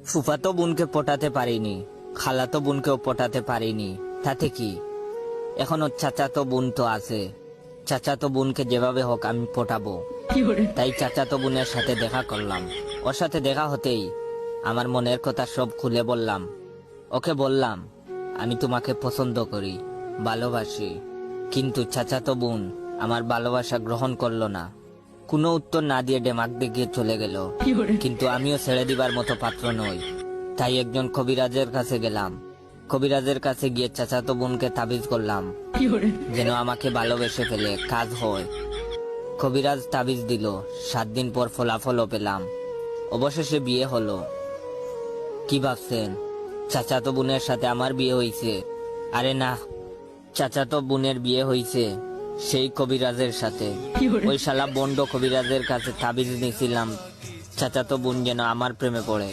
ফুফাতো বোনকে পটাতে পারিনি, খালাতো বোনকেও পটাতে পারিনি, তাতে কি? এখনো চাচাতো বোন তো আছে, চাচাতো বোনকে যেভাবে হোক আমি পটাবো। তাই চাচাতো বোনের সাথে দেখা করলাম। ওর সাথে দেখা হতেই আমার মনের কথা সব খুলে বললাম। ওকে বললাম, আমি তোমাকে পছন্দ করি, ভালোবাসি। কিন্তু চাচাতো বোন আমার ভালোবাসা গ্রহণ করলো না। কোনো উত্তর না দিয়ে ডেমাক দিকে চলে গেল। কিন্তু আমিও ছেড়ে দিবার মতো পাত্র নই। তাই একজন কবিরাজের কাছে গেলাম। কবিরাজের কাছে গিয়ে চাচাতো বোনকে তাবিজ করলাম, যেন আমাকে ভালোবেসে ফেলে, কাজ হয়। কবিরাজ তাবিজ দিল, 7 দিন পর ফলাফলও পেলাম। অবশেষে বিয়ে হলো। কি ভাবছেন চাচাতো বোনের সাথে আমার বিয়ে হইছে? আরে না, চাচাতো বোনের বিয়ে হইছে সেই কবিরাজের সাথে। ওই শালা বন্ড কবিরাজের কাছে তাবিজ নিয়েছিলাম চাচাতো বোন যেন আমার প্রেমে পড়ে।